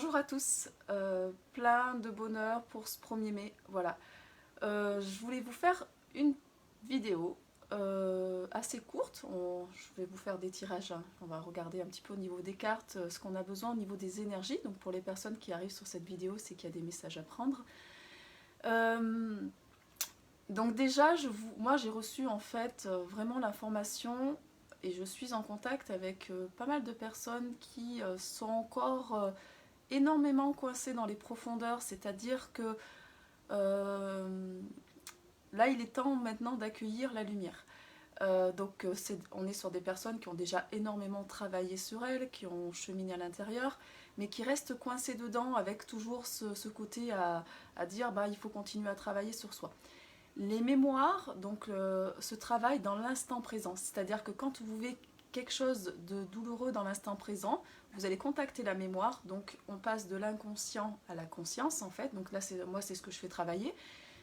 Bonjour à tous, plein de bonheur pour ce 1er mai, voilà. Je voulais vous faire une vidéo assez courte, je vais vous faire des tirages, hein. On va regarder un petit peu au niveau des cartes ce qu'on a besoin au niveau des énergies. Donc pour les personnes qui arrivent sur cette vidéo, c'est qu'il y a des messages à prendre. Donc déjà, moi j'ai reçu en fait vraiment l'information et je suis en contact avec pas mal de personnes qui sont encore énormément coincées dans les profondeurs, c'est-à-dire que là il est temps maintenant d'accueillir la lumière. On est sur des personnes qui ont déjà énormément travaillé sur elles, qui ont cheminé à l'intérieur, mais qui restent coincées dedans avec toujours ce côté à dire bah, il faut continuer à travailler sur soi. Les mémoires, donc se travaillent dans l'instant présent, c'est-à-dire que quand vous vivez quelque chose de douloureux dans l'instant présent, vous allez contacter la mémoire, donc on passe de l'inconscient à la conscience en fait, donc là moi c'est ce que je fais travailler.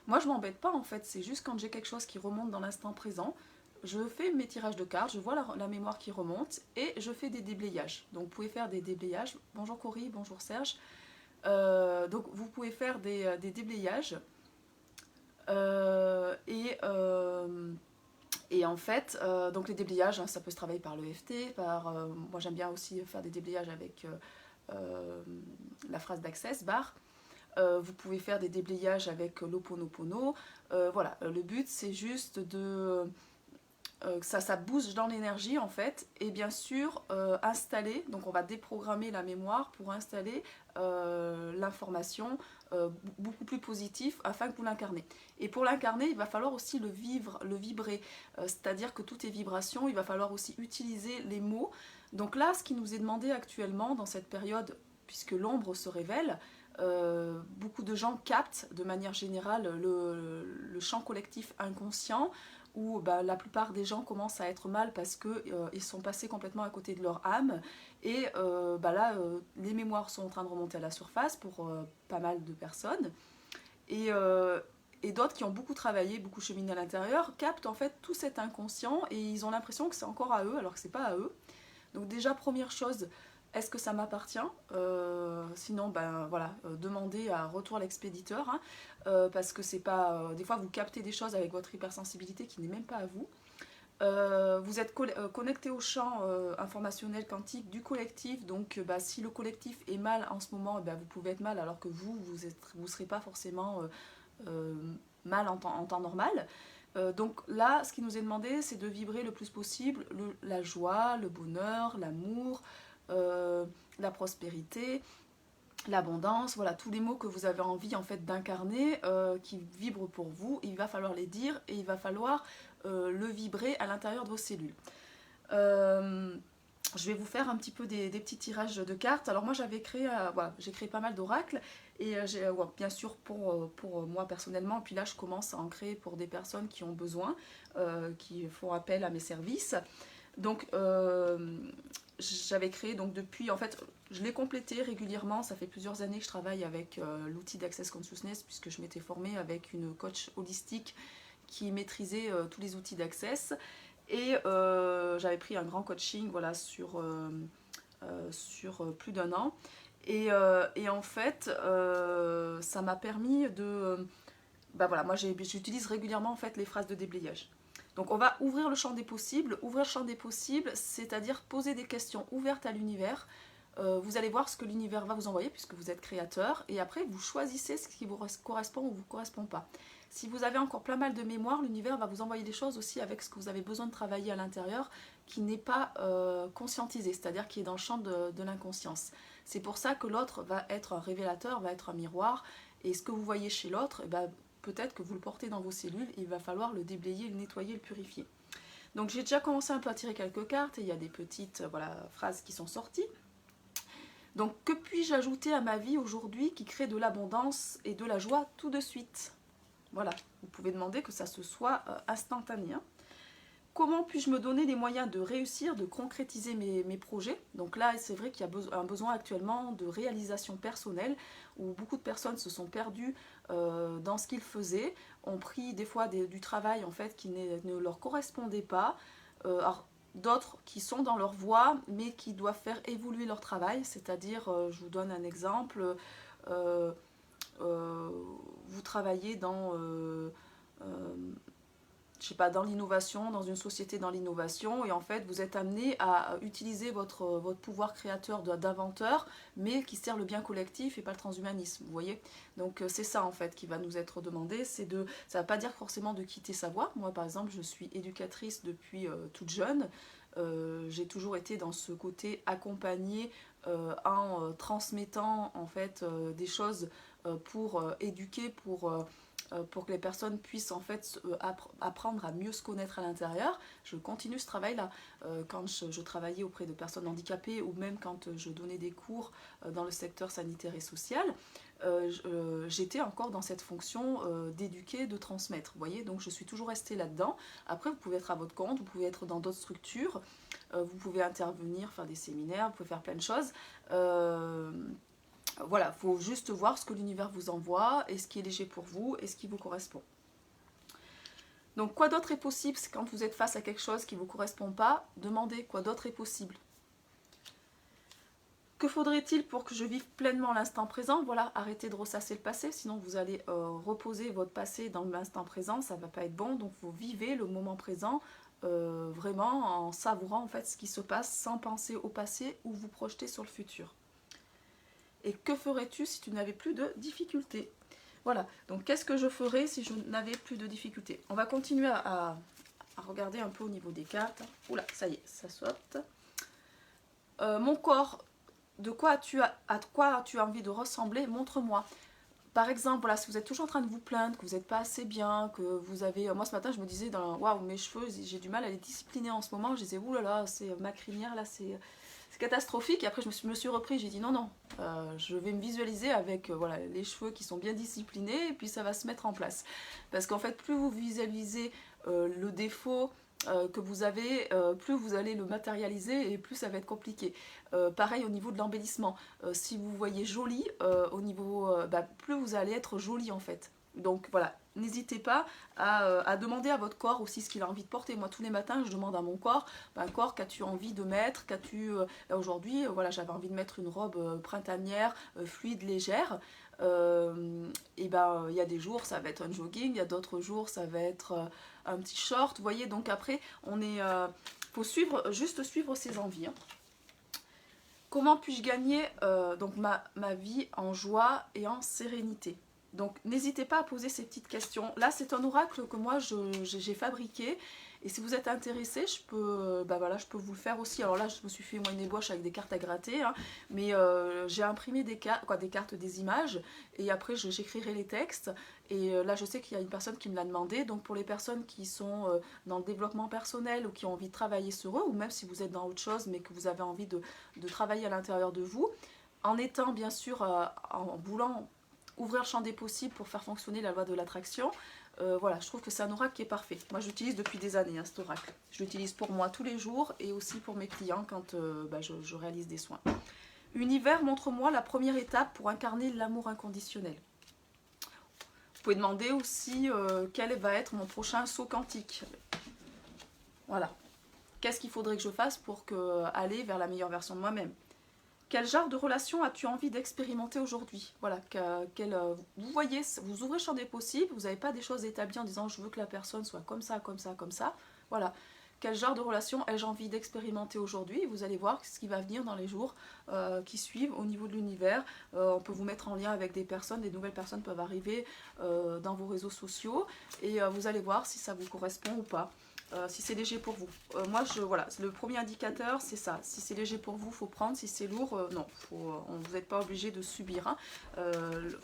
Moi je m'embête pas en fait, c'est juste quand j'ai quelque chose qui remonte dans l'instant présent, je fais mes tirages de cartes, je vois la mémoire qui remonte et je fais des déblayages. Donc vous pouvez faire des déblayages, bonjour Cory, bonjour Serge, donc vous pouvez faire des déblayages. Euh, et, euh, et en fait, donc les déblayages, hein, ça peut se travailler par l'EFT, moi j'aime bien aussi faire des déblayages avec la phrase d'Access Bar. Vous pouvez faire des déblayages avec l'Ho'oponopono. Voilà, le but c'est juste que ça bouge dans l'énergie en fait, et bien sûr installer, donc on va déprogrammer la mémoire pour installer l'information beaucoup plus positif afin que vous l'incarnez. Et pour l'incarner, il va falloir aussi le vivre, le vibrer, c'est-à-dire que tout est vibration, il va falloir aussi utiliser les mots. Donc là, ce qui nous est demandé actuellement dans cette période, puisque l'ombre se révèle, beaucoup de gens captent de manière générale le champ collectif inconscient, où bah, la plupart des gens commencent à être mal parce qu'ils sont passés complètement à côté de leur âme. Et bah là, les mémoires sont en train de remonter à la surface pour pas mal de personnes. Et, euh, et d'autres qui ont beaucoup travaillé, beaucoup cheminé à l'intérieur, captent en fait tout cet inconscient et ils ont l'impression que c'est encore à eux alors que c'est pas à eux. Donc déjà, première chose, est-ce que ça m'appartient? Sinon, ben voilà, demandez à retour l'expéditeur, hein, parce que c'est pas. Des fois, vous captez des choses avec votre hypersensibilité qui n'est même pas à vous. Vous êtes connecté au champ informationnel quantique du collectif, donc bah, si le collectif est mal en ce moment, bah, vous pouvez être mal alors que vous serez pas forcément euh, mal en temps normal. Donc là, ce qui nous est demandé, c'est de vibrer le plus possible la joie, le bonheur, l'amour, euh, la prospérité, l'abondance, voilà, tous les mots que vous avez envie en fait d'incarner, qui vibrent pour vous, il va falloir les dire et il va falloir le vibrer à l'intérieur de vos cellules. Euh, je vais vous faire un petit peu des petits tirages de cartes. Alors moi j'avais créé, voilà, j'ai créé pas mal d'oracles et ouais, bien sûr pour moi personnellement, puis là je commence à en créer pour des personnes qui ont besoin, qui font appel à mes services. Donc j'avais créé donc depuis, en fait je l'ai complété régulièrement, ça fait plusieurs années que je travaille avec l'outil d'Access Consciousness puisque je m'étais formée avec une coach holistique qui maîtrisait tous les outils d'Access. Et j'avais pris un grand coaching voilà, sur plus d'un an. Et en fait, ça m'a permis de... Bah voilà, moi j'utilise régulièrement en fait les phrases de déblayage. Donc on va ouvrir le champ des possibles. Ouvrir le champ des possibles, c'est-à-dire poser des questions ouvertes à l'univers. Vous allez voir ce que l'univers va vous envoyer puisque vous êtes créateur. Et après, vous choisissez ce qui vous correspond ou vous correspond pas. Si vous avez encore plein mal de mémoire, l'univers va vous envoyer des choses aussi avec ce que vous avez besoin de travailler à l'intérieur qui n'est pas conscientisé, c'est-à-dire qui est dans le champ de l'inconscience. C'est pour ça que l'autre va être un révélateur, va être un miroir, et ce que vous voyez chez l'autre, eh ben, peut-être que vous le portez dans vos cellules, et il va falloir le déblayer, le nettoyer, le purifier. Donc j'ai déjà commencé un peu à tirer quelques cartes, et il y a des petites voilà, phrases qui sont sorties. Donc que puis-je ajouter à ma vie aujourd'hui qui crée de l'abondance et de la joie tout de suite? Voilà, vous pouvez demander que ça se soit instantané. Hein. Comment puis-je me donner les moyens de réussir, de concrétiser mes projets? Donc là, c'est vrai qu'il y a un besoin actuellement de réalisation personnelle, où beaucoup de personnes se sont perdues dans ce qu'ils faisaient, ont pris des fois du travail en fait qui ne leur correspondait pas. Alors, d'autres qui sont dans leur voie, mais qui doivent faire évoluer leur travail. C'est-à-dire, je vous donne un exemple, vous travaillez dans... je sais pas, dans l'innovation, dans une société dans l'innovation, et en fait vous êtes amené à utiliser votre pouvoir créateur d'inventeur, mais qui sert le bien collectif et pas le transhumanisme, vous voyez. Donc c'est ça en fait qui va nous être demandé, ça ne va pas dire forcément de quitter sa voie. Moi par exemple je suis éducatrice depuis toute jeune, j'ai toujours été dans ce côté accompagné en transmettant en fait des choses pour éduquer, pour que les personnes puissent en fait apprendre à mieux se connaître à l'intérieur. Je continue ce travail-là. Quand je travaillais auprès de personnes handicapées ou même quand je donnais des cours dans le secteur sanitaire et social, j'étais encore dans cette fonction d'éduquer, de transmettre. Vous voyez, donc je suis toujours restée là-dedans. Après, vous pouvez être à votre compte, vous pouvez être dans d'autres structures, vous pouvez intervenir, faire des séminaires, vous pouvez faire plein de choses. Voilà, il faut juste voir ce que l'univers vous envoie et ce qui est léger pour vous et ce qui vous correspond. Donc quoi d'autre est possible quand vous êtes face à quelque chose qui ne vous correspond pas? Demandez quoi d'autre est possible. Que faudrait-il pour que je vive pleinement l'instant présent? Voilà, arrêtez de ressasser le passé, sinon vous allez reposer votre passé dans l'instant présent, ça ne va pas être bon. Donc vous vivez le moment présent vraiment en savourant en fait ce qui se passe sans penser au passé ou vous projeter sur le futur. Et que ferais-tu si tu n'avais plus de difficultés? Voilà, donc qu'est-ce que je ferais si je n'avais plus de difficultés? On va continuer à regarder un peu au niveau des cartes. Oula, ça y est, ça saute. Mon corps, à quoi as-tu envie de ressembler? Montre-moi. Par exemple, voilà, si vous êtes toujours en train de vous plaindre, que vous n'êtes pas assez bien, que vous avez... Moi ce matin je me disais, waouh, mes cheveux, j'ai du mal à les discipliner en ce moment. Je disais, oulala, c'est ma crinière là, c'est catastrophique. Et après je me suis repris, j'ai dit non, je vais me visualiser avec voilà, les cheveux qui sont bien disciplinés et puis ça va se mettre en place. Parce qu'en fait, plus vous visualisez le défaut que vous avez, plus vous allez le matérialiser et plus ça va être compliqué. Pareil au niveau de l'embellissement. Si vous voyez joli, plus vous allez être joli en fait. Donc voilà, n'hésitez pas à demander à votre corps aussi ce qu'il a envie de porter. Moi tous les matins je demande à mon corps, corps, qu'as-tu envie de mettre, aujourd'hui voilà, j'avais envie de mettre une robe printanière, fluide, légère. Il y a des jours ça va être un jogging, il y a d'autres jours ça va être un petit short, vous voyez. Donc après faut juste suivre ses envies, hein. Comment puis-je gagner donc ma vie en joie et en sérénité? Donc n'hésitez pas à poser ces petites questions. Là c'est un oracle que moi j'ai fabriqué. Et si vous êtes intéressé, je peux vous le faire aussi. Alors là, je me suis fait moi une ébauche avec des cartes à gratter, hein, mais j'ai imprimé des cartes, des images, et après j'écrirai les textes. Et là, je sais qu'il y a une personne qui me l'a demandé. Donc pour les personnes qui sont dans le développement personnel ou qui ont envie de travailler sur eux, ou même si vous êtes dans autre chose, mais que vous avez envie de travailler à l'intérieur de vous, en étant bien sûr, en voulant ouvrir le champ des possibles pour faire fonctionner la loi de l'attraction. Voilà, je trouve que c'est un oracle qui est parfait. Moi, j'utilise depuis des années cet oracle. Je l'utilise pour moi tous les jours et aussi pour mes clients quand je réalise des soins. Univers, montre-moi la première étape pour incarner l'amour inconditionnel. Vous pouvez demander aussi quel va être mon prochain saut quantique. Voilà. Qu'est-ce qu'il faudrait que je fasse pour aller vers la meilleure version de moi-même? Quel genre de relation as-tu envie d'expérimenter aujourd'hui? Voilà, vous voyez, vous ouvrez le champ des possibles, vous n'avez pas des choses établies en disant je veux que la personne soit comme ça, comme ça, comme ça. Voilà, quel genre de relation ai-je envie d'expérimenter aujourd'hui? Vous allez voir ce qui va venir dans les jours qui suivent au niveau de l'univers. On peut vous mettre en lien avec des personnes, des nouvelles personnes peuvent arriver dans vos réseaux sociaux et vous allez voir si ça vous correspond ou pas. Si c'est léger pour vous. Voilà, le premier indicateur, c'est ça. Si c'est léger pour vous, il faut prendre. Si c'est lourd, non. Vous n'êtes pas obligé de subir, hein.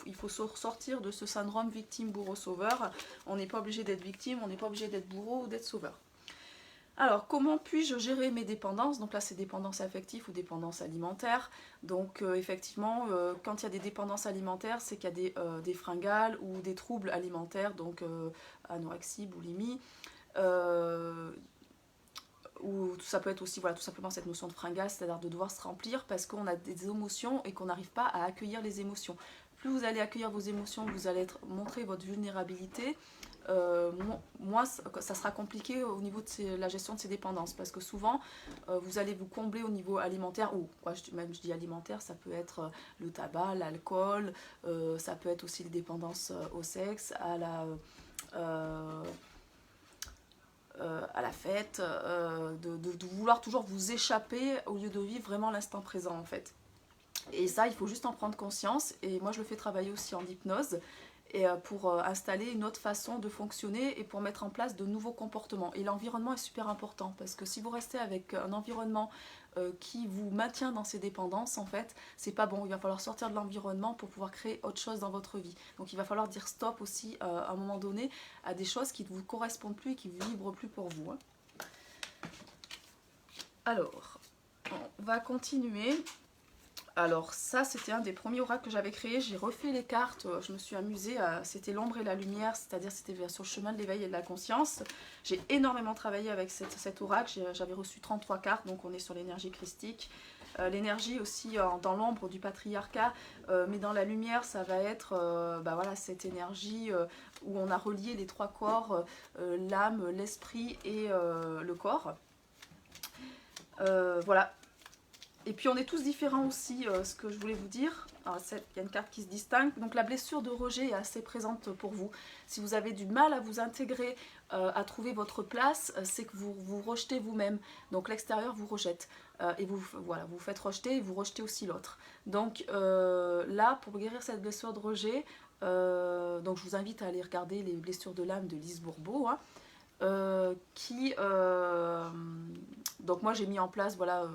Il faut sortir de ce syndrome victime, bourreau, sauveur. On n'est pas obligé d'être victime, on n'est pas obligé d'être bourreau ou d'être sauveur. Alors, comment puis-je gérer mes dépendances? Donc là, c'est dépendance affective ou dépendance alimentaire. Donc, effectivement, quand il y a des dépendances alimentaires, c'est qu'il y a des fringales ou des troubles alimentaires, donc anorexie, boulimie. Ou ça peut être aussi tout simplement cette notion de fringale, c'est-à-dire de devoir se remplir parce qu'on a des émotions et qu'on n'arrive pas à accueillir les émotions. Plus vous allez accueillir vos émotions, vous allez montrer votre vulnérabilité, moi, ça sera compliqué au niveau de la gestion de ces dépendances, parce que souvent, vous allez vous combler au niveau alimentaire, ou même je dis alimentaire, ça peut être le tabac, l'alcool, ça peut être aussi les dépendances au sexe, à la fête, de vouloir toujours vous échapper au lieu de vivre vraiment l'instant présent en fait. Et ça, il faut juste en prendre conscience. Et moi, je le fais travailler aussi en hypnose et pour installer une autre façon de fonctionner et pour mettre en place de nouveaux comportements. Et l'environnement est super important parce que si vous restez avec un environnement qui vous maintient dans ces dépendances, en fait, c'est pas bon. Il va falloir sortir de l'environnement pour pouvoir créer autre chose dans votre vie. Donc il va falloir dire stop aussi à un moment donné à des choses qui ne vous correspondent plus et qui ne vous vibrent plus pour vous. Hein. Alors, on va continuer. Alors ça, c'était un des premiers oracles que j'avais créé. J'ai refait les cartes, je me suis amusée. C'était l'ombre et la lumière, c'est-à-dire c'était sur le chemin de l'éveil et de la conscience. J'ai énormément travaillé avec cet oracle. J'avais reçu 33 cartes, donc on est sur l'énergie christique. L'énergie aussi dans l'ombre du patriarcat, mais dans la lumière, ça va être voilà, cette énergie où on a relié les trois corps, l'âme, l'esprit et le corps. Voilà. Et puis on est tous différents aussi, ce que je voulais vous dire. Alors, il y a une carte qui se distingue. Donc la blessure de rejet est assez présente pour vous. Si vous avez du mal à vous intégrer, à trouver votre place, c'est que vous vous rejetez vous-même. Donc l'extérieur vous rejette. Et voilà, vous faites rejeter et vous rejetez aussi l'autre. Donc là, pour guérir cette blessure de rejet, donc je vous invite à aller regarder les blessures de l'âme de Lise Bourbeau. Hein, donc moi j'ai mis en place, voilà...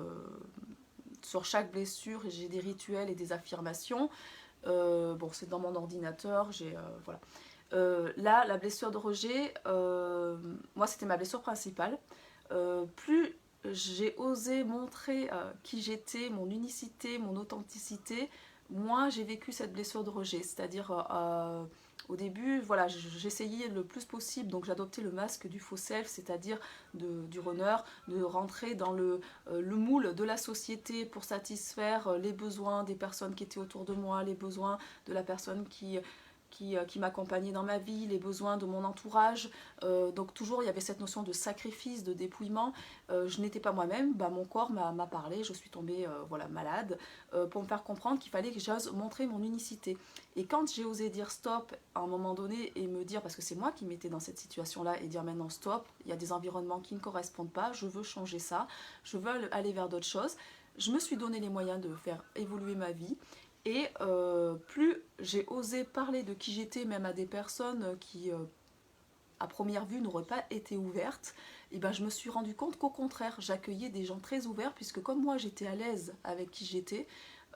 sur chaque blessure, j'ai des rituels et des affirmations. Bon, c'est dans mon ordinateur. Voilà. Là, la blessure de rejet, moi, c'était ma blessure principale. Plus j'ai osé montrer qui j'étais, mon unicité, mon authenticité, moins j'ai vécu cette blessure de rejet. C'est-à-dire, au début, voilà, j'essayais le plus possible, donc j'adoptais le masque du faux self, c'est-à-dire du runner, de rentrer dans le moule de la société pour satisfaire les besoins des personnes qui étaient autour de moi, les besoins de la personne qui m'accompagnait dans ma vie, les besoins de mon entourage. Donc toujours, il y avait cette notion de sacrifice, de dépouillement. Je n'étais pas moi-même, mon corps m'a parlé, je suis tombée voilà, malade, pour me faire comprendre qu'il fallait que j'ose montrer mon unicité. Et quand j'ai osé dire stop à un moment donné et me dire, parce que c'est moi qui m'étais dans cette situation-là, et dire maintenant stop, il y a des environnements qui ne correspondent pas, je veux changer ça, je veux aller vers d'autres choses, je me suis donné les moyens de faire évoluer ma vie. Et plus j'ai osé parler de qui j'étais, même à des personnes qui, à première vue, n'auraient pas été ouvertes, et ben, je me suis rendu compte qu'au contraire, j'accueillais des gens très ouverts, puisque comme moi, j'étais à l'aise avec qui j'étais,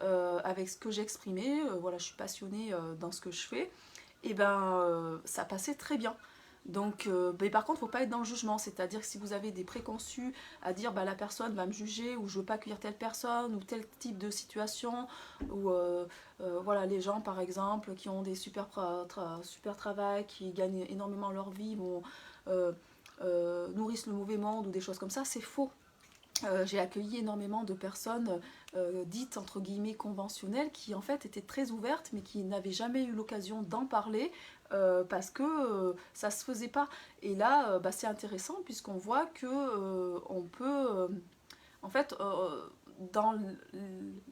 avec ce que j'exprimais, voilà, je suis passionnée dans ce que je fais, et ben, ça passait très bien. Donc, mais par contre, il ne faut pas être dans le jugement, c'est-à-dire que si vous avez des préconçus à dire la personne va me juger ou je ne veux pas accueillir telle personne ou tel type de situation, ou voilà, les gens par exemple qui ont des super travail, qui gagnent énormément leur vie, nourrissent le mauvais monde ou des choses comme ça, c'est faux. J'ai accueilli énormément de personnes dites entre guillemets conventionnelles qui en fait étaient très ouvertes mais qui n'avaient jamais eu l'occasion d'en parler parce que ça se faisait pas. Et là c'est intéressant puisqu'on voit que on peut en fait dans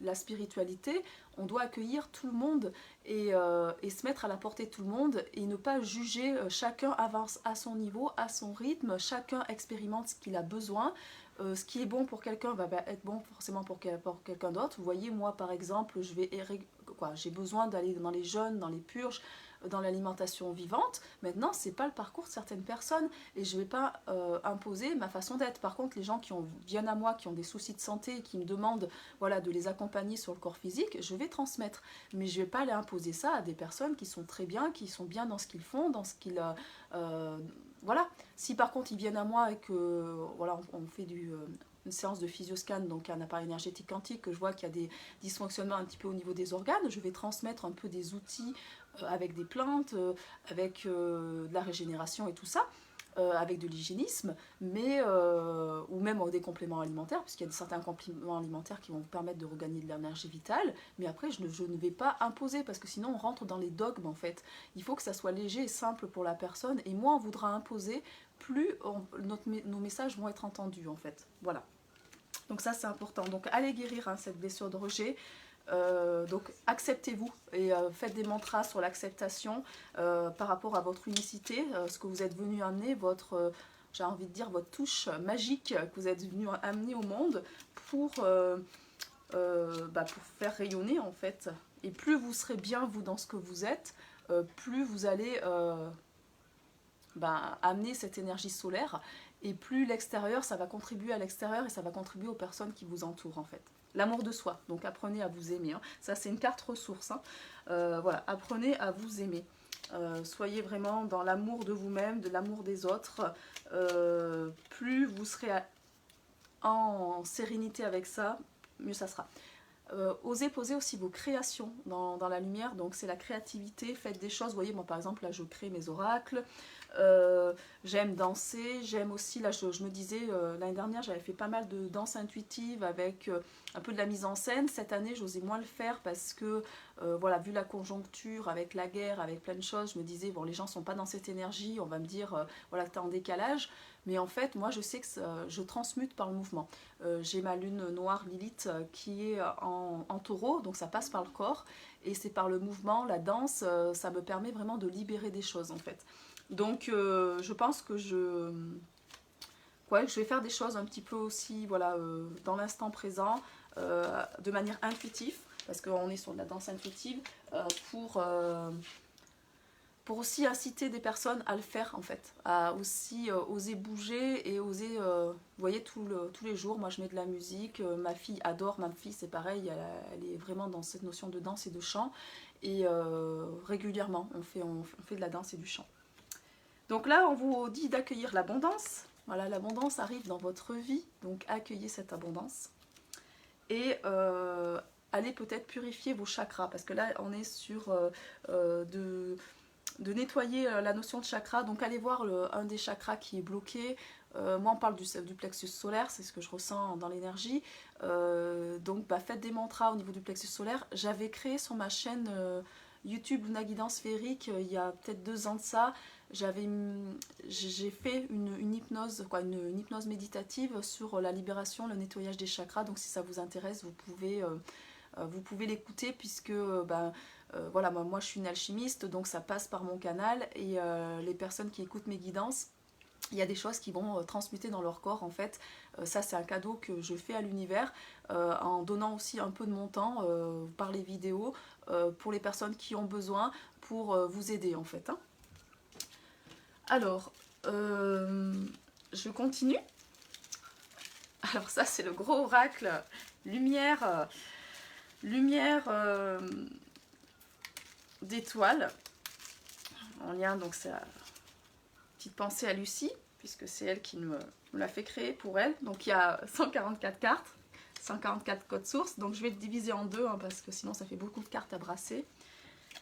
la spiritualité on doit accueillir tout le monde et se mettre à la portée de tout le monde et ne pas juger. Chacun avance à son niveau, à son rythme, chacun expérimente ce qu'il a besoin. Ce qui est bon pour quelqu'un va être bon forcément pour quelqu'un d'autre. Vous voyez, moi par exemple, j'ai besoin d'aller dans les jeûnes, dans les purges, dans l'alimentation vivante. Maintenant, c'est pas le parcours de certaines personnes et je vais pas imposer ma façon d'être. Par contre, les gens viennent à moi, qui ont des soucis de santé, qui me demandent voilà, de les accompagner sur le corps physique, je vais transmettre. Mais je vais pas aller imposer ça à des personnes qui sont très bien, qui sont bien dans ce qu'ils font, dans ce qu'ils... voilà. Si par contre ils viennent à moi et que voilà, on fait une séance de physioscan, donc un appareil énergétique quantique, que je vois qu'il y a des dysfonctionnements un petit peu au niveau des organes, je vais transmettre un peu des outils avec des plantes, avec de la régénération et tout ça. avec de l'hygiénisme, mais ou même des compléments alimentaires, puisqu'il y a certains compléments alimentaires qui vont vous permettre de regagner de l'énergie vitale, mais après je ne vais pas imposer, parce que sinon on rentre dans les dogmes en fait. Il faut que ça soit léger et simple pour la personne, et moins on voudra imposer, plus nos messages vont être entendus en fait. Voilà. Donc ça c'est important. Donc allez guérir cette blessure de rejet. Donc acceptez-vous et faites des mantras sur l'acceptation par rapport à votre unicité, ce que vous êtes venu amener, votre, j'ai envie de dire, votre touche magique que vous êtes venu amener au monde pour faire rayonner en fait. Et plus vous serez bien vous dans ce que vous êtes, plus vous allez amener cette énergie solaire, et plus l'extérieur, ça va contribuer à l'extérieur et ça va contribuer aux personnes qui vous entourent en fait. L'amour de soi, donc apprenez à vous aimer, hein. Ça c'est une carte ressource, hein. Voilà, apprenez à vous aimer. Soyez vraiment dans l'amour de vous-même, de l'amour des autres. Plus vous serez en sérénité avec ça, mieux ça sera. Osez poser aussi vos créations dans la lumière, donc c'est la créativité, faites des choses, vous voyez, moi par exemple là je crée mes oracles, j'aime danser, j'aime aussi, là je me disais, l'année dernière j'avais fait pas mal de danse intuitive avec un peu de la mise en scène, cette année j'osais moins le faire parce que voilà, vu la conjoncture, avec la guerre, avec plein de choses, je me disais, bon les gens sont pas dans cette énergie, on va me dire, voilà, t'es en décalage, mais en fait moi je sais que je transmute par le mouvement. J'ai ma lune noire Lilith qui est en taureau, donc ça passe par le corps, et c'est par le mouvement, la danse, ça me permet vraiment de libérer des choses en fait. Donc je pense que je vais faire des choses un petit peu aussi, voilà, dans l'instant présent, de manière intuitive, parce qu'on est sur de la danse intuitive, pour aussi inciter des personnes à le faire en fait, à aussi oser bouger et oser, vous voyez, tous les jours, moi je mets de la musique, ma fille adore, ma fille c'est pareil, elle est vraiment dans cette notion de danse et de chant, et régulièrement on fait de la danse et du chant. Donc là, on vous dit d'accueillir l'abondance. Voilà, l'abondance arrive dans votre vie, donc accueillez cette abondance. Et allez peut-être purifier vos chakras, parce que là, on est sur de nettoyer la notion de chakra. Donc allez voir un des chakras qui est bloqué. Moi, on parle du plexus solaire, c'est ce que je ressens dans l'énergie. Donc faites des mantras au niveau du plexus solaire. J'avais créé sur ma chaîne YouTube Luna Guidance Féerique il y a peut-être 2 ans de ça. J'ai fait une hypnose, une hypnose méditative sur la libération, le nettoyage des chakras. Donc si ça vous intéresse, vous pouvez l'écouter, puisque voilà, moi je suis une alchimiste, donc ça passe par mon canal, et les personnes qui écoutent mes guidances, il y a des choses qui vont transmuter dans leur corps en fait. Ça c'est un cadeau que je fais à l'univers, en donnant aussi un peu de mon temps par les vidéos, pour les personnes qui ont besoin, pour vous aider en fait, hein. Alors, je continue. Alors ça c'est le gros oracle, lumière d'étoiles, en lien, donc c'est la petite pensée à Lucie, puisque c'est elle qui me l'a fait créer pour elle. Donc il y a 144 cartes, 144 codes sources, donc je vais le diviser en deux, hein, parce que sinon ça fait beaucoup de cartes à brasser.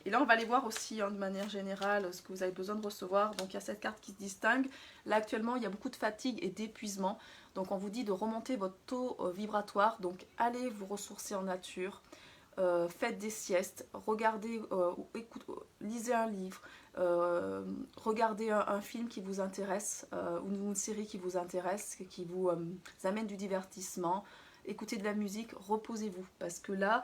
Et là on va aller voir aussi, hein, de manière générale, ce que vous avez besoin de recevoir. Donc il y a cette carte qui se distingue. Là actuellement il y a beaucoup de fatigue et d'épuisement, donc on vous dit de remonter votre taux vibratoire. Donc allez vous ressourcer en nature, faites des siestes, regardez, lisez un livre, regardez un film qui vous intéresse, ou une série qui vous intéresse, qui vous amène du divertissement, écoutez de la musique, reposez-vous, parce que là,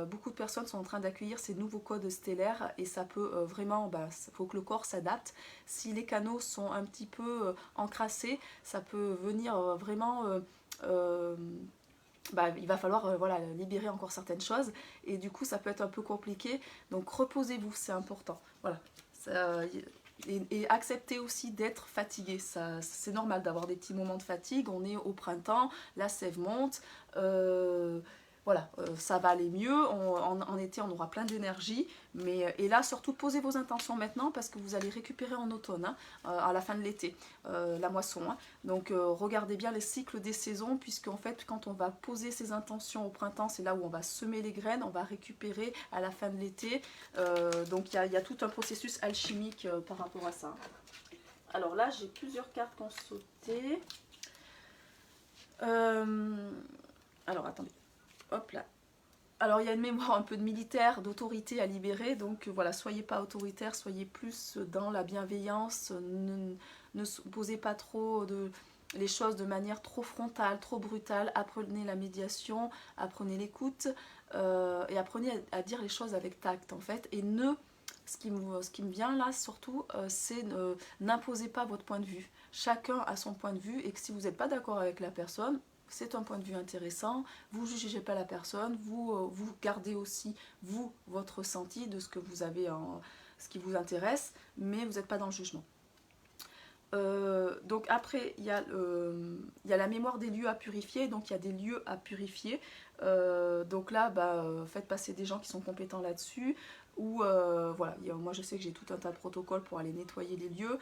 beaucoup de personnes sont en train d'accueillir ces nouveaux codes stellaires, et ça peut vraiment, faut que le corps s'adapte. Si les canaux sont un petit peu encrassés, ça peut venir vraiment... il va falloir voilà, libérer encore certaines choses, et du coup ça peut être un peu compliqué, donc reposez-vous, c'est important. Voilà. Et acceptez aussi d'être fatigué, c'est normal d'avoir des petits moments de fatigue, on est au printemps, la sève monte, voilà, ça va aller mieux, en été on aura plein d'énergie, et là surtout posez vos intentions maintenant, parce que vous allez récupérer en automne, hein, à la fin de l'été, la moisson, hein. Donc regardez bien les cycles des saisons, puisque en fait quand on va poser ses intentions au printemps, c'est là où on va semer les graines, on va récupérer à la fin de l'été, donc il y a tout un processus alchimique par rapport à ça. Alors là, j'ai plusieurs cartes qui ont sauté. Alors, attendez. Hop là. Alors, il y a une mémoire un peu de militaire, d'autorité à libérer. Donc, voilà, soyez pas autoritaire, soyez plus dans la bienveillance. Ne posez pas trop les choses de manière trop frontale, trop brutale. Apprenez la médiation, apprenez l'écoute et apprenez à dire les choses avec tact, en fait. Et ce qui me vient là, surtout, c'est n'imposez pas votre point de vue. Chacun a son point de vue et que si vous n'êtes pas d'accord avec la personne, c'est un point de vue intéressant, vous ne jugez pas la personne, vous gardez aussi, vous, votre ressenti de ce que vous avez, ce qui vous intéresse, mais vous n'êtes pas dans le jugement. Donc après, il y a la mémoire des lieux à purifier, donc il y a des lieux à purifier. Donc là, faites passer des gens qui sont compétents là-dessus, ou voilà, moi je sais que j'ai tout un tas de protocoles pour aller nettoyer les lieux.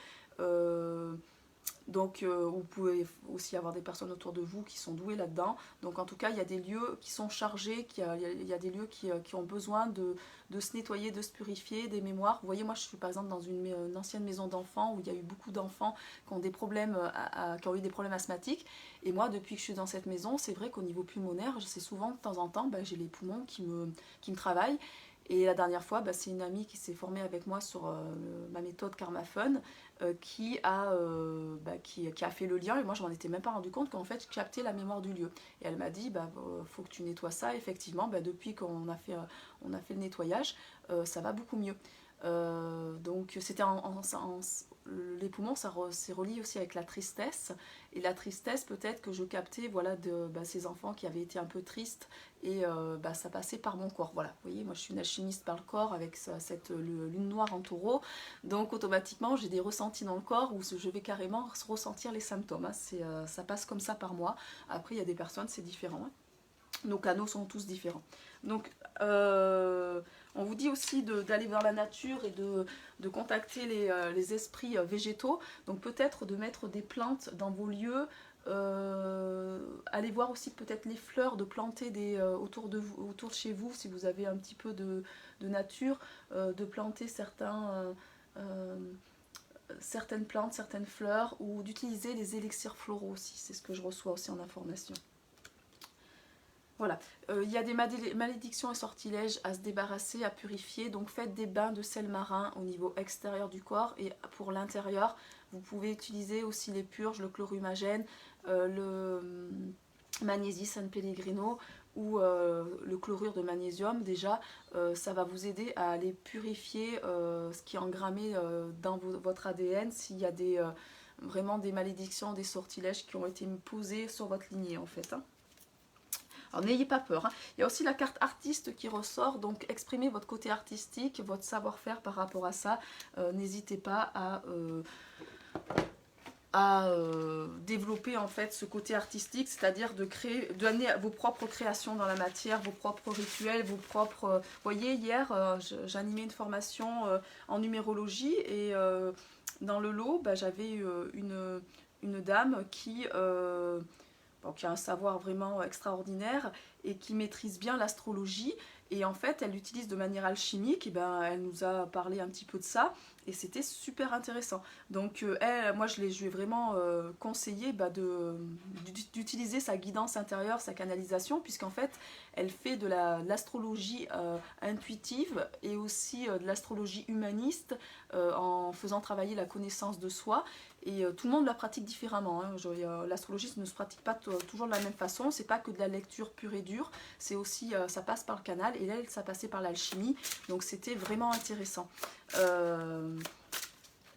Donc vous pouvez aussi avoir des personnes autour de vous qui sont douées là-dedans. Donc en tout cas, il y a des lieux qui sont chargés, il y a des lieux qui ont besoin de se nettoyer, de se purifier, des mémoires. Vous voyez, moi je suis par exemple dans une ancienne maison d'enfants où il y a eu beaucoup d'enfants qui ont des problèmes, qui ont eu des problèmes asthmatiques. Et moi, depuis que je suis dans cette maison, c'est vrai qu'au niveau pulmonaire, c'est souvent de temps en temps, j'ai les poumons qui me travaillent. Et la dernière fois, c'est une amie qui s'est formée avec moi sur ma méthode Karmafun qui a fait le lien. Et moi, je m'en étais même pas rendu compte qu'en fait, je captais la mémoire du lieu. Et elle m'a dit, faut que tu nettoies ça. Effectivement, depuis qu'on a fait le nettoyage, ça va beaucoup mieux. Donc c'était les poumons, c'est relié aussi avec la tristesse. Et la tristesse, peut-être que je captais voilà, ces enfants qui avaient été un peu tristes et ça passait par mon corps. Voilà, vous voyez, moi je suis une alchimiste par le corps avec cette lune noire en taureau. Donc automatiquement, j'ai des ressentis dans le corps où je vais carrément ressentir les symptômes. Hein. Ça passe comme ça par moi. Après, il y a des personnes, c'est différent. Hein. Nos canaux sont tous différents. Donc, on vous dit aussi d'aller vers la nature et de contacter les esprits végétaux. Donc, peut-être de mettre des plantes dans vos lieux. Allez voir aussi peut-être les fleurs, de planter autour de chez vous, si vous avez un petit peu de nature, de planter certaines plantes, certaines fleurs, ou d'utiliser les élixirs floraux aussi. C'est ce que je reçois aussi en information. Voilà, il y a des malédictions et sortilèges à se débarrasser, à purifier, donc faites des bains de sel marin au niveau extérieur du corps, et pour l'intérieur, vous pouvez utiliser aussi les purges, le chlorumagène, le magnésie San Pellegrino ou le chlorure de magnésium. Déjà, ça va vous aider à aller purifier ce qui est engrammé dans votre ADN, s'il y a vraiment des malédictions, des sortilèges qui ont été posés sur votre lignée en fait. Hein. Alors n'ayez pas peur. Hein. Il y a aussi la carte artiste qui ressort, donc exprimez votre côté artistique, votre savoir-faire par rapport à ça. N'hésitez pas à développer en fait ce côté artistique, c'est-à-dire d'amener vos propres créations dans la matière, vos propres rituels, vos propres... Vous voyez, hier, j'animais une formation en numérologie et dans le lot, j'avais une dame qui a un savoir vraiment extraordinaire et qui maîtrise bien l'astrologie. Et en fait, elle l'utilise de manière alchimique. Et elle nous a parlé un petit peu de ça. Et c'était super intéressant. Donc, moi, je lui ai vraiment conseillé d'utiliser sa guidance intérieure, sa canalisation, puisqu'en fait, elle fait de l'astrologie intuitive et aussi de l'astrologie humaniste en faisant travailler la connaissance de soi. Et tout le monde la pratique différemment. Hein. L'astrologie ne se pratique pas toujours de la même façon. C'est pas que de la lecture pure et dure. C'est aussi, ça passe par le canal. Et là, ça passait par l'alchimie. Donc, c'était vraiment intéressant.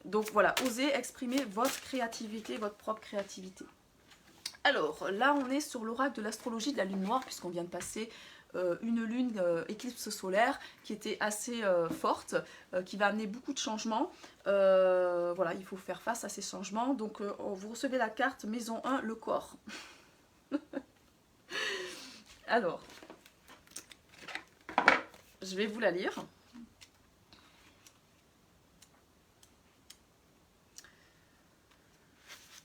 Donc, voilà. Osez exprimer votre créativité, votre propre créativité. Alors, là, on est sur l'oracle de l'astrologie de la lune noire, puisqu'on vient de passer une lune éclipse solaire qui était assez forte, qui va amener beaucoup de changements. Voilà, il faut faire face à ces changements. Donc vous recevez la carte maison 1, le corps. Alors, je vais vous la lire.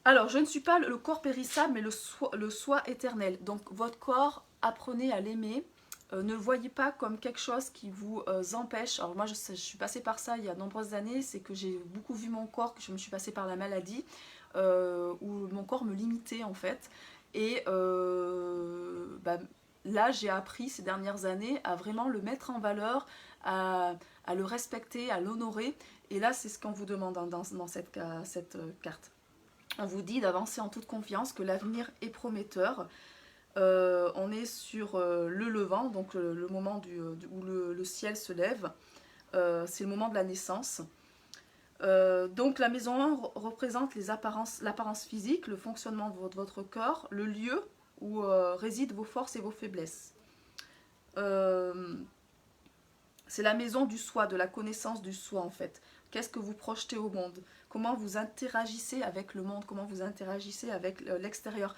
Alors, je ne suis pas le corps périssable, mais le soi éternel. Donc, votre corps, apprenez à l'aimer. Ne le voyez pas comme quelque chose qui vous empêche. Alors moi je suis passée par ça il y a de nombreuses années, c'est que j'ai beaucoup vu mon corps, que je me suis passée par la maladie, où mon corps me limitait en fait. Et bah, là j'ai appris ces dernières années à vraiment le mettre en valeur, à le respecter, à l'honorer. Et là c'est ce qu'on vous demande hein, dans cette carte. On vous dit d'avancer en toute confiance, que l'avenir est prometteur. On est sur le levant, donc le moment où le ciel se lève. C'est le moment de la naissance. Donc la maison 1 représente l'apparence physique, le fonctionnement de votre corps, le lieu où résident vos forces et vos faiblesses. C'est la maison du soi, de la connaissance du soi en fait. Qu'est-ce que vous projetez au monde? Comment vous interagissez avec le monde? Comment vous interagissez avec l'extérieur?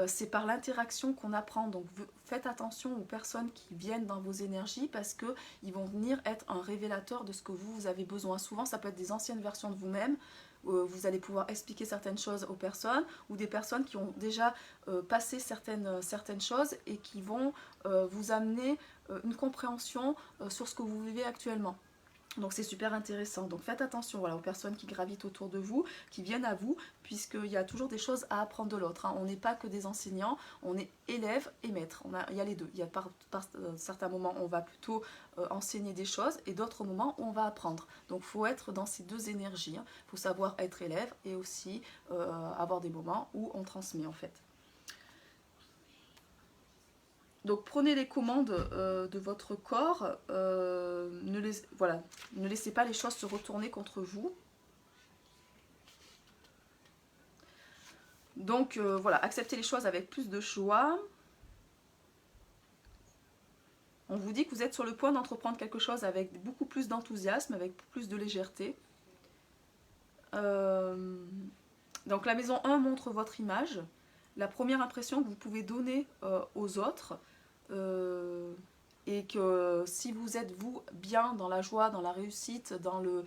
C'est par l'interaction qu'on apprend, donc faites attention aux personnes qui viennent dans vos énergies parce qu'ils vont venir être un révélateur de ce que vous avez besoin. Souvent ça peut être des anciennes versions de vous-même, vous allez pouvoir expliquer certaines choses aux personnes, ou des personnes qui ont déjà passé certaines choses et qui vont vous amener une compréhension sur ce que vous vivez actuellement. Donc c'est super intéressant. Donc faites attention voilà, aux personnes qui gravitent autour de vous, qui viennent à vous, puisqu'il y a toujours des choses à apprendre de l'autre. Hein. On n'est pas que des enseignants, on est élève et maître. Il y a les deux. Il y a par certains moments, on va plutôt enseigner des choses et d'autres moments, on va apprendre. Donc il faut être dans ces deux énergies. Hein. Il faut savoir être élève et aussi avoir des moments où on transmet en fait. Donc prenez les commandes de votre corps, ne laissez pas les choses se retourner contre vous. Donc voilà, acceptez les choses avec plus de joie. On vous dit que vous êtes sur le point d'entreprendre quelque chose avec beaucoup plus d'enthousiasme, avec plus de légèreté. Donc la maison 1 montre votre image, la première impression que vous pouvez donner aux autres. Et que si vous êtes vous bien dans la joie, dans la réussite, dans le,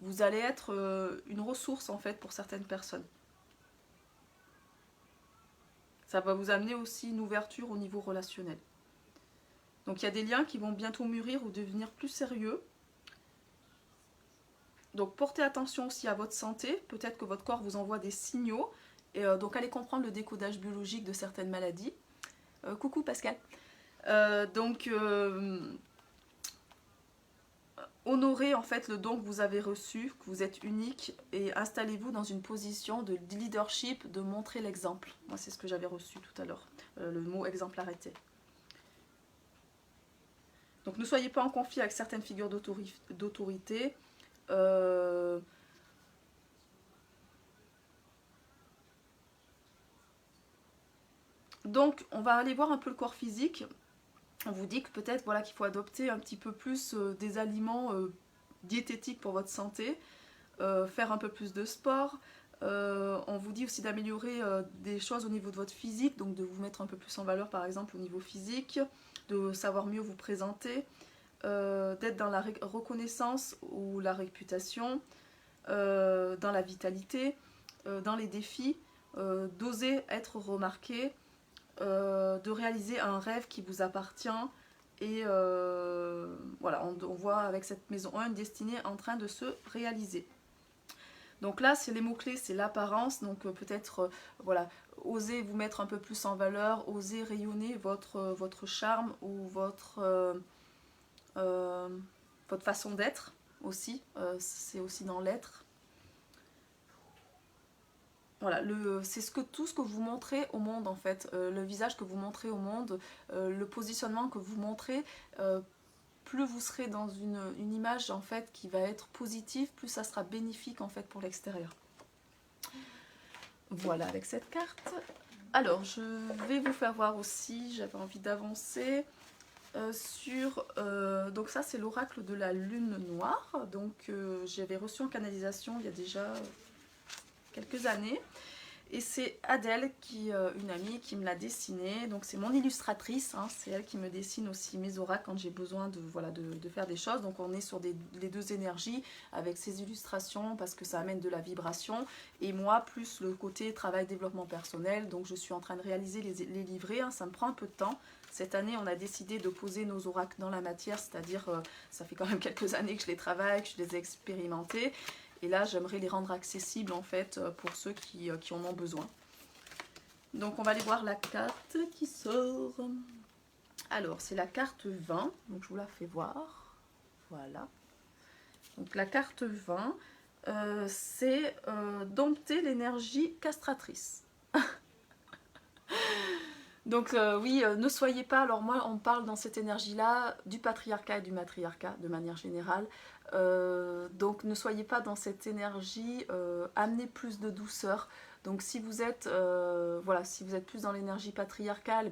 vous allez être une ressource en fait pour certaines personnes. Ça va vous amener aussi une ouverture au niveau relationnel. Donc il y a des liens qui vont bientôt mûrir ou devenir plus sérieux. Donc portez attention aussi à votre santé. Peut-être que votre corps vous envoie des signaux. Et donc allez comprendre le décodage biologique de certaines maladies. Coucou Pascal. Honorez en fait le don que vous avez reçu, que vous êtes unique, et installez-vous dans une position de leadership, de montrer l'exemple. Moi c'est ce que j'avais reçu tout à l'heure, le mot exemplarité. Donc ne soyez pas en conflit avec certaines figures d'autorité. Donc on va aller voir un peu le corps physique. On vous dit que peut-être voilà, qu'il faut adopter un petit peu plus des aliments diététiques pour votre santé, faire un peu plus de sport. On vous dit aussi d'améliorer des choses au niveau de votre physique, donc de vous mettre un peu plus en valeur par exemple au niveau physique, de savoir mieux vous présenter, d'être dans la reconnaissance ou la réputation, dans la vitalité, dans les défis, d'oser être remarqué, de réaliser un rêve qui vous appartient. Et voilà, on voit avec cette maison 1 une destinée en train de se réaliser. Donc là, c'est les mots-clés, c'est l'apparence. Donc peut-être, voilà, osez vous mettre un peu plus en valeur, osez rayonner votre charme ou votre façon d'être aussi. C'est aussi dans l'être. Voilà, c'est tout ce que vous montrez au monde en fait, le visage que vous montrez au monde, le positionnement que vous montrez, plus vous serez dans une image en fait qui va être positive, plus ça sera bénéfique en fait pour l'extérieur. Voilà avec cette carte. Alors je vais vous faire voir aussi, j'avais envie d'avancer sur, donc ça c'est l'oracle de la lune noire, donc j'avais reçu en canalisation il y a déjà quelques années. Et c'est Adèle, une amie, qui me l'a dessiné. Donc c'est mon illustratrice, hein, c'est elle qui me dessine aussi mes oracles quand j'ai besoin de faire des choses. Donc on est sur les deux énergies avec ces illustrations parce que ça amène de la vibration. Et moi, plus le côté travail développement personnel. Donc je suis en train de réaliser les livrets, hein, ça me prend un peu de temps. Cette année, on a décidé de poser nos oracles dans la matière, c'est-à-dire, ça fait quand même quelques années que je les travaille, que je les ai expérimentés. Et là, j'aimerais les rendre accessibles, en fait, pour ceux qui en ont besoin. Donc, on va aller voir la carte qui sort. Alors, c'est la carte 20. Donc, je vous la fais voir. Voilà. Donc, la carte 20, c'est dompter l'énergie castratrice. Donc oui, ne soyez pas, alors moi on parle dans cette énergie-là du patriarcat et du matriarcat de manière générale. Donc ne soyez pas dans cette énergie, amenez plus de douceur. Donc si vous êtes, voilà, si vous êtes plus dans l'énergie patriarcale,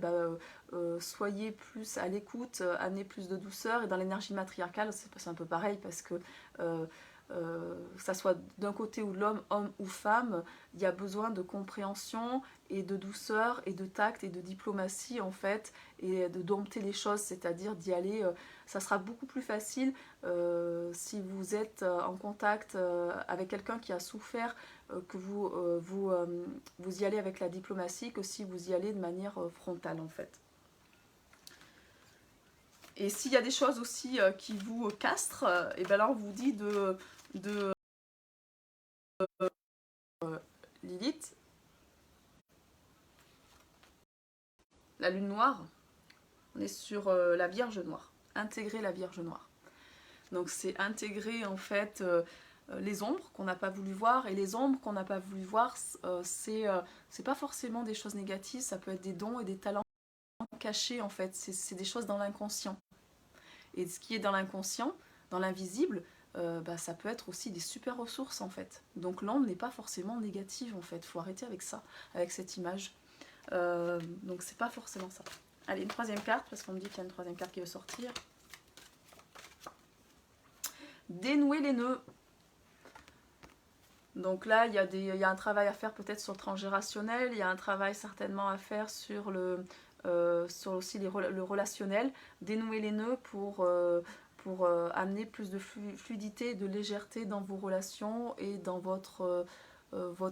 soyez plus à l'écoute, amenez plus de douceur. Et dans l'énergie matriarcale, c'est un peu pareil parce que que ça soit d'un côté ou de l'homme, homme ou femme, il y a besoin de compréhension et de douceur et de tact et de diplomatie en fait, et de dompter les choses, c'est-à-dire d'y aller. Ça sera beaucoup plus facile si vous êtes en contact avec quelqu'un qui a souffert, que vous y allez avec la diplomatie, que si vous y allez de manière frontale en fait. Et s'il y a des choses aussi qui vous castrent, et bien là on vous dit de Lilith, la lune noire, on est sur la Vierge noire, intégrer la Vierge noire. Donc c'est intégrer en fait les ombres qu'on n'a pas voulu voir, et les ombres qu'on n'a pas voulu voir, c'est pas forcément des choses négatives, ça peut être des dons et des talents cachés en fait, c'est des choses dans l'inconscient. Et ce qui est dans l'inconscient, dans l'invisible, ça peut être aussi des super ressources en fait. Donc l'ombre n'est pas forcément négative en fait, il faut arrêter avec ça, avec cette image. Donc c'est pas forcément ça. Allez, une troisième carte, parce qu'on me dit qu'il y a une troisième carte qui veut sortir. Dénouer les nœuds. Donc là, il y a un travail à faire peut-être sur le transgénérationnel, il y a un travail certainement à faire sur sur aussi le relationnel. Dénouer les nœuds pour amener plus de fluidité et de légèreté dans vos relations et dans votre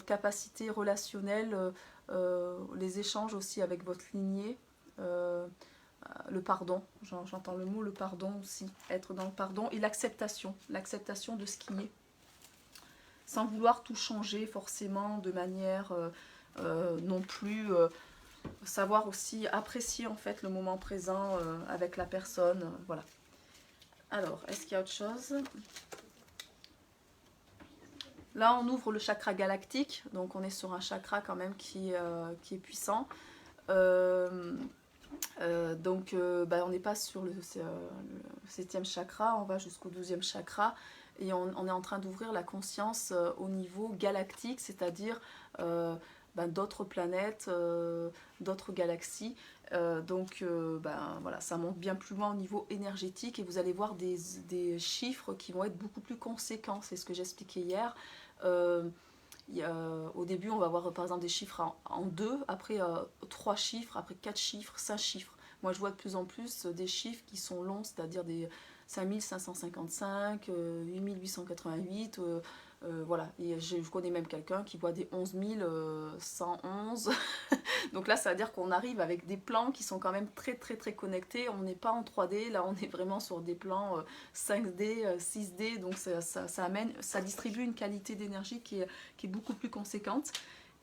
capacité relationnelle, les échanges aussi avec votre lignée. Le pardon, j'entends le mot le pardon aussi, être dans le pardon et l'acceptation de ce qui est, sans vouloir tout changer forcément de manière non plus, savoir aussi apprécier en fait le moment présent avec la personne, voilà. Alors, est-ce qu'il y a autre chose? Là, on ouvre le chakra galactique, donc on est sur un chakra quand même qui est puissant. On n'est pas sur le 7e chakra, on va jusqu'au 12e chakra, et on est en train d'ouvrir la conscience au niveau galactique, c'est-à-dire d'autres planètes, d'autres galaxies. Voilà, ça monte bien plus loin au niveau énergétique, et vous allez voir des chiffres qui vont être beaucoup plus conséquents, c'est ce que j'expliquais hier. Au début, on va voir par exemple des chiffres en 2, après 3 chiffres, après 4 chiffres, 5 chiffres. Moi, je vois de plus en plus des chiffres qui sont longs, c'est-à-dire des 5555, 8888, voilà. Et je connais même quelqu'un qui voit des 11111. Donc là, ça veut dire qu'on arrive avec des plans qui sont quand même très très très connectés. On n'est pas en 3D, là on est vraiment sur des plans 5D, 6D, donc ça distribue une qualité d'énergie qui est beaucoup plus conséquente.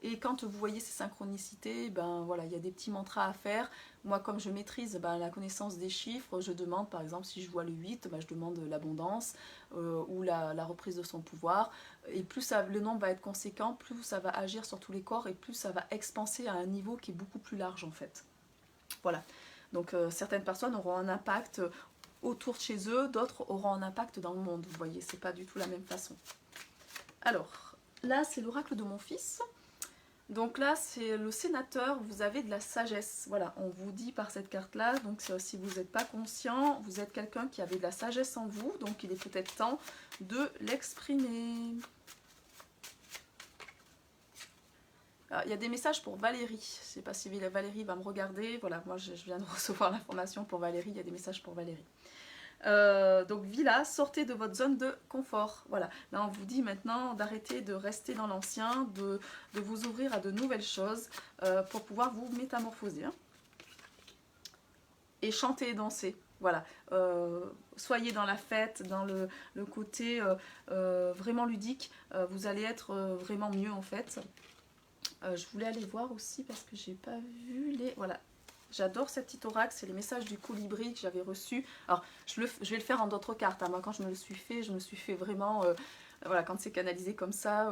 Et quand vous voyez ces synchronicités, voilà, il y a des petits mantras à faire. Moi, comme je maîtrise la connaissance des chiffres, je demande, par exemple, si je vois le 8, je demande l'abondance ou la reprise de son pouvoir. Et plus le nombre va être conséquent, plus ça va agir sur tous les corps, et plus ça va expanser à un niveau qui est beaucoup plus large, en fait. Voilà. Donc, certaines personnes auront un impact autour de chez eux, d'autres auront un impact dans le monde. Vous voyez, c'est pas du tout la même façon. Alors, là, c'est l'oracle de mon fils. Donc là, c'est le sénateur, vous avez de la sagesse. Voilà, on vous dit par cette carte-là, donc si vous n'êtes pas conscient, vous êtes quelqu'un qui avait de la sagesse en vous, donc il est peut-être temps de l'exprimer. Il y a des messages pour Valérie. Je ne sais pas si Valérie va me regarder. Voilà, moi je viens de recevoir l'information pour Valérie, il y a des messages pour Valérie. Donc Villa, sortez de votre zone de confort. Voilà, là on vous dit maintenant d'arrêter de rester dans l'ancien, de vous ouvrir à de nouvelles choses pour pouvoir vous métamorphoser. Hein. et chantez et dansez. Voilà, soyez dans la fête, dans le côté vraiment ludique, vous allez être vraiment mieux en fait. Je voulais aller voir aussi parce que j'ai pas vu les... Voilà, j'adore cette petite oracle, c'est les messages du colibri que j'avais reçus. Alors, je vais le faire en d'autres cartes. Hein. Moi, quand je me suis fait vraiment... voilà, quand c'est canalisé comme ça,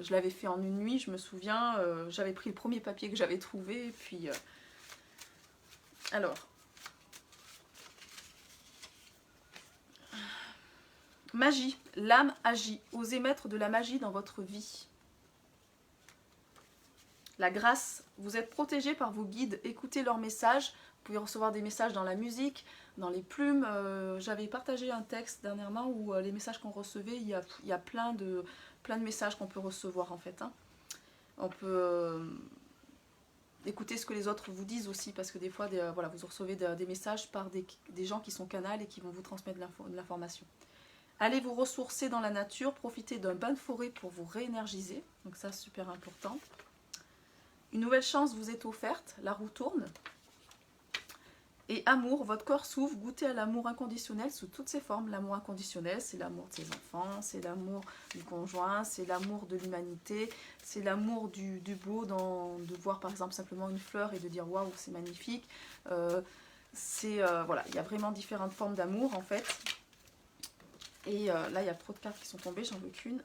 je l'avais fait en une nuit, je me souviens. J'avais pris le premier papier que j'avais trouvé, et puis... alors... Magie, l'âme agit. Osez mettre de la magie dans votre vie. La grâce, vous êtes protégé par vos guides, écoutez leurs messages, vous pouvez recevoir des messages dans la musique, dans les plumes. J'avais partagé un texte dernièrement où les messages qu'on recevait, il y a plein de messages qu'on peut recevoir en fait. Hein. On peut écouter ce que les autres vous disent aussi, parce que des fois, voilà, vous recevez des messages par des gens qui sont canals et qui vont vous transmettre de l'information. Allez vous ressourcer dans la nature, profitez d'un bain de forêt pour vous réénergiser, donc ça c'est super important. Une nouvelle chance vous est offerte, la roue tourne. Et amour, votre corps s'ouvre, goûtez à l'amour inconditionnel sous toutes ses formes. L'amour inconditionnel, c'est l'amour de ses enfants, c'est l'amour du conjoint, c'est l'amour de l'humanité, c'est l'amour du beau, de voir par exemple simplement une fleur et de dire waouh, c'est magnifique. Voilà, il y a vraiment différentes formes d'amour en fait. Et là, il y a trop de cartes qui sont tombées, j'en veux qu'une.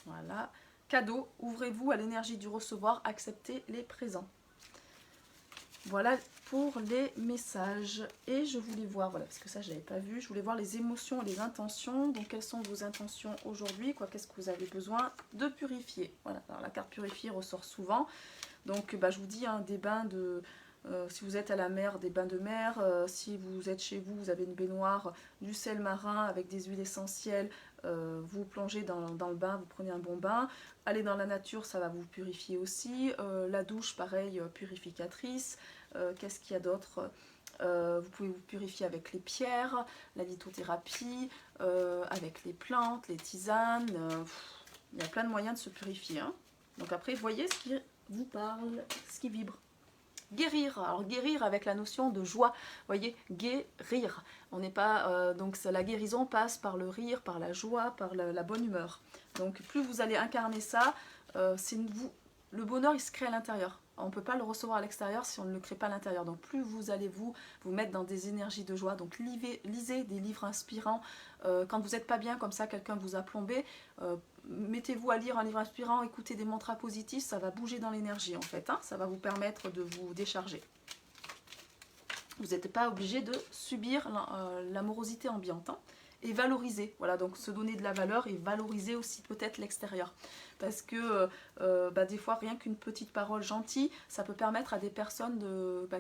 Voilà. Cadeau, ouvrez-vous à l'énergie du recevoir, acceptez les présents. Voilà pour les messages. Et je voulais voir, voilà, parce que ça je n'avais pas vu, je voulais voir les émotions et les intentions. Donc quelles sont vos intentions aujourd'hui, qu'est-ce que vous avez besoin de purifier. Voilà, alors la carte purifier ressort souvent. Donc je vous dis, hein, des bains de... si vous êtes à la mer, des bains de mer. Si vous êtes chez vous, vous avez une baignoire, du sel marin avec des huiles essentielles. Vous plongez dans le bain, vous prenez un bon bain. Allez dans la nature, ça va vous purifier aussi. La douche, pareil, purificatrice. Qu'est-ce qu'il y a d'autre ? Vous pouvez vous purifier avec les pierres, la lithothérapie, avec les plantes, les tisanes. Il y a plein de moyens de se purifier. Hein. Donc après, voyez ce qui vous parle, ce qui vibre. Guérir, alors guérir avec la notion de joie, vous voyez, guérir. On n'est pas, donc la guérison passe par le rire, par la joie, par la bonne humeur. Donc plus vous allez incarner ça, le bonheur il se crée à l'intérieur. On ne peut pas le recevoir à l'extérieur si on ne le crée pas à l'intérieur. Donc plus vous allez vous mettre dans des énergies de joie. Donc lisez des livres inspirants. Quand vous n'êtes pas bien comme ça, quelqu'un vous a plombé, mettez-vous à lire un livre inspirant, écoutez des mantras positifs, ça va bouger dans l'énergie en fait. Hein, ça va vous permettre de vous décharger. Vous n'êtes pas obligé de subir l'amorosité ambiante. Hein, et valoriser, voilà, donc se donner de la valeur et valoriser aussi peut-être l'extérieur. Parce que des fois, rien qu'une petite parole gentille, ça peut permettre à des personnes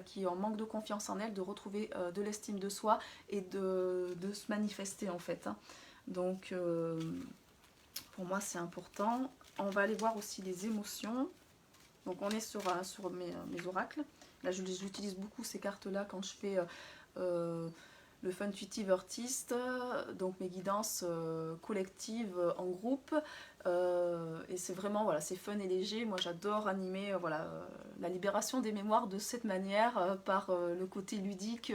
qui en manque de confiance en elles de retrouver de l'estime de soi et de se manifester en fait. Hein. Donc, pour moi, c'est important. On va aller voir aussi les émotions. Donc, on est sur mes oracles. Là, j'utilise beaucoup ces cartes-là quand je fais... le Fun Intuitive Artist, donc mes guidances collectives en groupe. Et c'est vraiment, voilà, c'est fun et léger. Moi, j'adore animer la libération des mémoires de cette manière, par le côté ludique,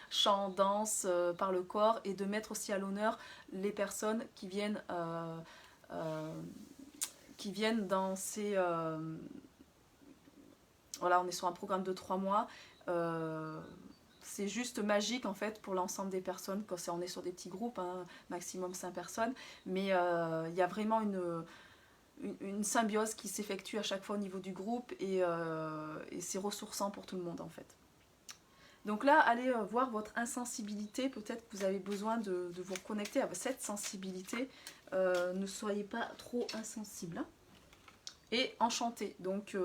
chant, danse, par le corps, et de mettre aussi à l'honneur les personnes qui viennent dans ces... voilà, on est sur un programme de 3 mois. C'est juste magique en fait pour l'ensemble des personnes quand on est sur des petits groupes, hein, maximum 5 personnes, mais il y a vraiment une symbiose qui s'effectue à chaque fois au niveau du groupe, et c'est ressourçant pour tout le monde en fait. Donc là, allez voir votre insensibilité, peut-être que vous avez besoin de vous reconnecter à cette sensibilité, ne soyez pas trop insensible. Hein. Et enchanté, donc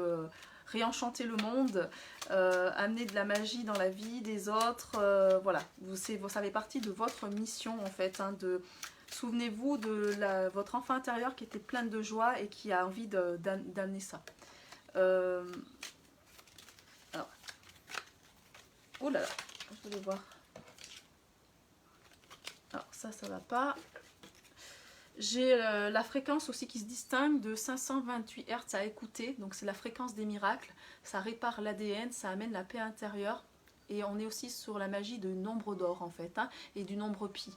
réenchanter le monde, amener de la magie dans la vie des autres, voilà, ça fait partie de votre mission en fait, hein, souvenez-vous de votre enfant intérieur qui était plein de joie et qui a envie d'amener ça. Alors, oh là là, je vais voir. Alors ça va pas. J'ai la fréquence aussi qui se distingue de 528 Hz à écouter, donc c'est la fréquence des miracles, ça répare l'ADN, ça amène la paix intérieure, et on est aussi sur la magie de nombre d'or en fait, hein, et du nombre pi.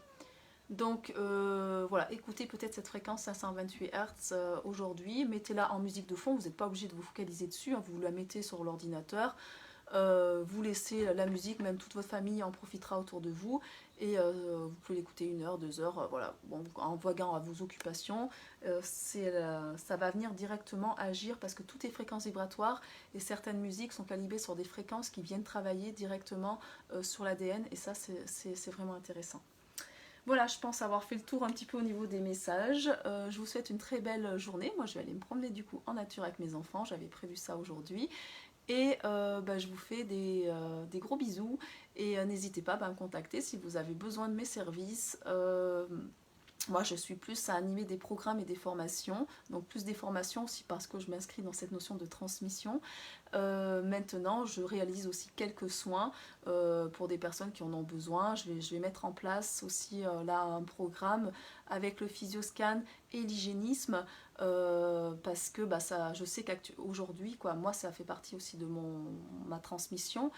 Donc voilà, écoutez peut-être cette fréquence 528 Hz aujourd'hui, mettez-la en musique de fond, vous n'êtes pas obligé de vous focaliser dessus, hein, vous la mettez sur l'ordinateur, vous laissez la musique, même toute votre famille en profitera autour de vous, et vous pouvez l'écouter 1 heure, 2 heures, voilà, bon, en voguant à vos occupations, ça va venir directement agir parce que tout est fréquence vibratoire et certaines musiques sont calibrées sur des fréquences qui viennent travailler directement sur l'ADN et ça c'est vraiment intéressant. Voilà, je pense avoir fait le tour un petit peu au niveau des messages. Je vous souhaite une très belle journée. Moi, je vais aller me promener du coup en nature avec mes enfants. J'avais prévu ça aujourd'hui. Et je vous fais des gros bisous. Et n'hésitez pas à me contacter si vous avez besoin de mes services. Moi, je suis plus à animer des programmes et des formations, donc plus des formations aussi parce que je m'inscris dans cette notion de transmission. Maintenant, je réalise aussi quelques soins pour des personnes qui en ont besoin. Je vais mettre en place aussi là un programme avec le physioscan et l'hygiénisme parce que je sais qu'aujourd'hui, moi, ça fait partie aussi de ma transmission.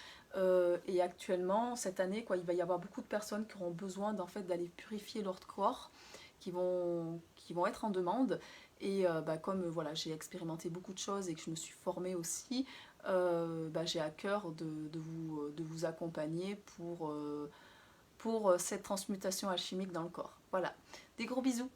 Et actuellement, cette année, il va y avoir beaucoup de personnes qui auront besoin fait, d'aller purifier leur corps qui vont être en demande. Et comme voilà, j'ai expérimenté beaucoup de choses et que je me suis formée aussi, j'ai à cœur de vous accompagner pour cette transmutation alchimique dans le corps. Voilà, des gros bisous.